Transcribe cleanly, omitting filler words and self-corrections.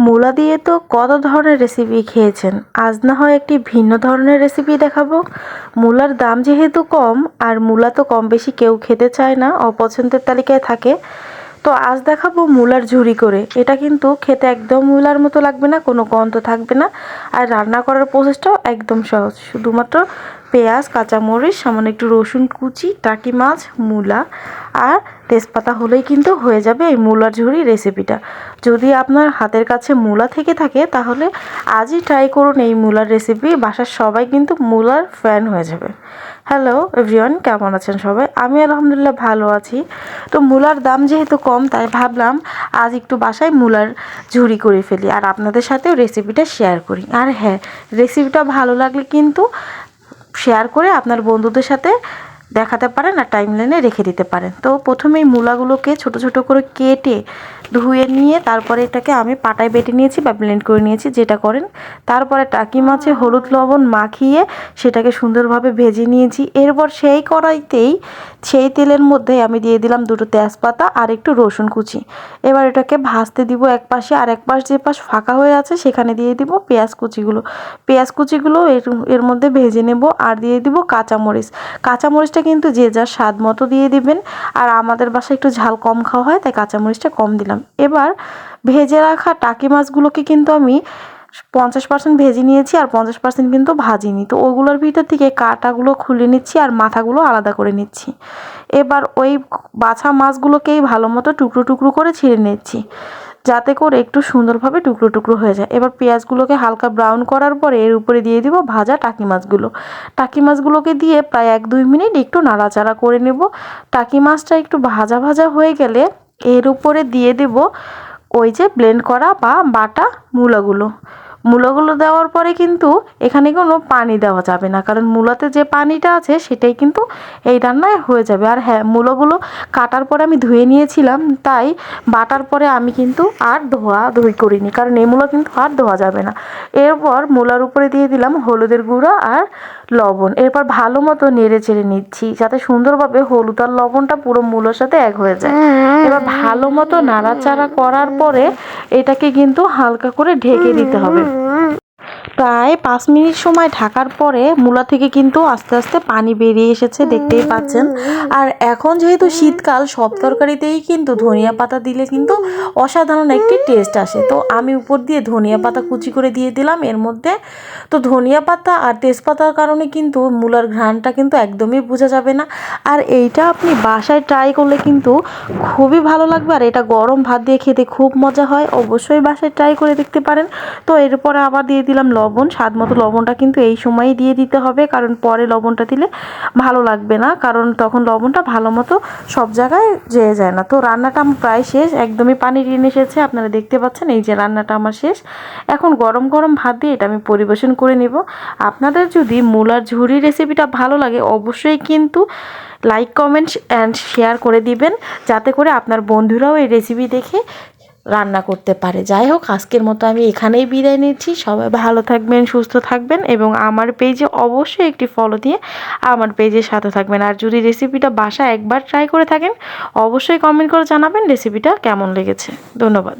মূলা দিয়ে তো কত ধরনের রেসিপি খেয়েছেন, আজ না হয় একটি ভিন্ন ধরনের রেসিপি দেখাবো। মূলার দাম যেহেতু কম, আর মূলা তো কম বেশি কেউ খেতে চায় না, অপছন্দের তালিকায় থাকে। তো আজ দেখাবো মূলার ঝুরি করে। এটা কিন্তু খেতে একদম মূলার মতো লাগবে না, কোনো গন্ধ থাকবে না। আর রান্না করার প্রসেসটাও একদম সহজ, শুধুমাত্র পেঁয়াজ, কাঁচামরিচ, সামান্য একটু রসুন কুচি, টাকি মাছ, মূলা আর তেজপাতা হলেই কিন্তু হয়ে যাবে এই মূলার ঝুরি রেসিপিটা। যদি আপনার হাতের কাছে মূলা থেকে থাকে তাহলে আজই ট্রাই করুন এই মূলার রেসিপি, বাসার সবাই কিন্তু মূলার ফ্যান হয়ে যাবে। হ্যালো এভরিওয়ান, কেমন আছেন সবাই? আমি আলহামদুলিল্লাহ ভালো আছি। তো মূলার দাম যেহেতু কম, তাই ভাবলাম আজ একটু বাসায় মূলার ঝুরি করে ফেলি আর আপনাদের সাথেও রেসিপিটা শেয়ার করি। আর হ্যাঁ, রেসিপিটা ভালো লাগলে কিন্তু শেয়ার করে আপনার বন্ধুদের সাথে দেখাতে পারেন আর টাইমলাইনে রেখে দিতে পারেন। তো প্রথমেই মূলাগুলোকে ছোট ছোট করে কেটে ধুয়ে নিয়ে তারপরে এটাকে আমি পাটায় বেটে নিয়েছি বা ব্লেন্ড করে নিয়েছি, যেটা করেন। তারপরে টাকি মাছে হলুদ লবণ মাখিয়ে সেটাকে সুন্দরভাবে ভেজে নিয়েছি। এরপর সেই কড়াইতেই সেই তেলের মধ্যে আমি দিয়ে দিলাম দুটো তেজপাতা আর একটু রসুন কুচি। এবার এটাকে ভাজতে দিব এক পাশে, আর এক পাশ যে পাশ ফাঁকা হয়ে আছে সেখানে দিয়ে দিব পেঁয়াজ কুচিগুলো। পেঁয়াজ কুচিগুলো এর মধ্যে ভেজে নেব। আর দিয়ে দিব কাঁচামরিচ। কাঁচামরিচটা কিন্তু যে যার স্বাদ মতো দিয়ে দিবেন, আর আমাদের বাসায় একটু ঝাল কম খাওয়া হয় তাই কাঁচামরিচটা কম দিলাম। এবার ভেজে রাখা টাকি মাছগুলোকে কিন্তু আমি 50% ভেজে নিয়েছি আর 50% কিন্তু ভাজিনি। তো ওগুলোর ভিতর থেকে কাঁটাগুলো খুলে নিচ্ছি আর মাথাগুলো আলাদা করে নিচ্ছি। এবার ওই বাছা মাছগুলোকেই ভালো মতো টুকরো টুকরো করে ছিঁড়ে নিচ্ছি, যাতে করে একটু সুন্দরভাবে টুকরো টুকরো হয়ে যায়। এবার পেঁয়াজগুলোকে হালকা ব্রাউন করার পরে এর উপরে দিয়ে দিব ভাজা টাকি মাছগুলো। টাকি মাছগুলোকে দিয়ে প্রায় 1-2 মিনিট একটু নাড়াচাড়া করে নেব। টাকি মাছটা একটু ভাজা ভাজা হয়ে গেলে এর উপরে দিয়ে দেব ওই যে ব্লেন্ড করা বা বাটা মূলাগুলো। মূলাগুলো দেওয়ার পরে কিন্তু এখানে কোনো পানি দেওয়া যাবে না, কারণ মূলাতে যে পানিটা আছে সেটাই কিন্তু এই রান্নায় হয়ে যাবে। আর হ্যাঁ, মূলাগুলো কাটার পরে আমি ধুয়ে নিয়েছিলাম, তাই বাটার পরে আমি কিন্তু আর ধুই করিনি, কারণ এই মূলা কিন্তু আর ধোয়া যাবে না। এরপর মূলার উপরে দিয়ে দিলাম হলুদের গুঁড়ো আর লবণ। এরপর ভালো মতো নেড়ে চেড়ে নিচ্ছি, যাতে সুন্দরভাবে হলুদ আর লবণটা পুরো মূলার সাথে এক হয়ে যায়। এবার ভালো মতো নাড়াচাড়া করার পরে এটাকে কিন্তু হালকা করে ঢেকে দিতে হবে। প্রায় 5 মিনিট সময় ঢাকার পরে মূলা থেকে কিন্তু আস্তে আস্তে পানি বেরিয়ে এসেছে, দেখতেই পাচ্ছেন। আর এখন যেহেতু শীতকাল, সব তরকারিতেই কিন্তু ধনিয়া পাতা দিলে কিন্তু অসাধারণ একটি টেস্ট আসে। তো আমি উপর দিয়ে ধনিয়া পাতা কুচি করে দিয়ে দিলাম এর মধ্যে। তো ধনিয়া পাতা আর তেজপাতার কারণে কিন্তু মূলার ঘ্রাণটা কিন্তু একদমই বোঝা যাবে না। আর এইটা আপনি বাসায় ট্রাই করলে কিন্তু খুবই ভালো লাগবে, আর এটা গরম ভাত দিয়ে খেতে খুব মজা হয়। অবশ্যই বাসায় ট্রাই করে দেখতে পারেন। তো এরপরে আবার দিয়ে দিলাম লবণ, স্বাদ মতো লবণটা কিন্তু এই সময়ই দিয়ে দিতে হবে, কারণ পরে লবণটা দিলে ভালো লাগবে না, কারণ তখন লবণটা ভালো মতো সব জায়গায় যেয়ে যায় না। তো রান্নাটা আমার প্রায় শেষ, একদমই পানি টেনে এসেছে, আপনারা দেখতে পাচ্ছেন। এই যে রান্নাটা আমার শেষ। এখন গরম গরম ভাত দিয়ে এটা আমি পরিবেশন করে নিব। আপনাদের যদি মূলার ঝুরি রেসিপিটা ভালো লাগে অবশ্যই কিন্তু লাইক, কমেন্ট অ্যান্ড শেয়ার করে দিবেন, যাতে করে আপনার বন্ধুরাও এই রেসিপি দেখে রান্না করতে পারে। যাই হোক, আজকের মতো আমি এখানেই বিদায় নিচ্ছি। সবাই ভালো থাকবেন, সুস্থ থাকবেন, এবং আমার পেজে অবশ্যই একটি ফলো দিয়ে আমার পেজের সাথে থাকবেন। আর যদি রেসিপিটা বাসায় একবার ট্রাই করে থাকেন অবশ্যই কমেন্ট করে জানাবেন রেসিপিটা কেমন লেগেছে। ধন্যবাদ।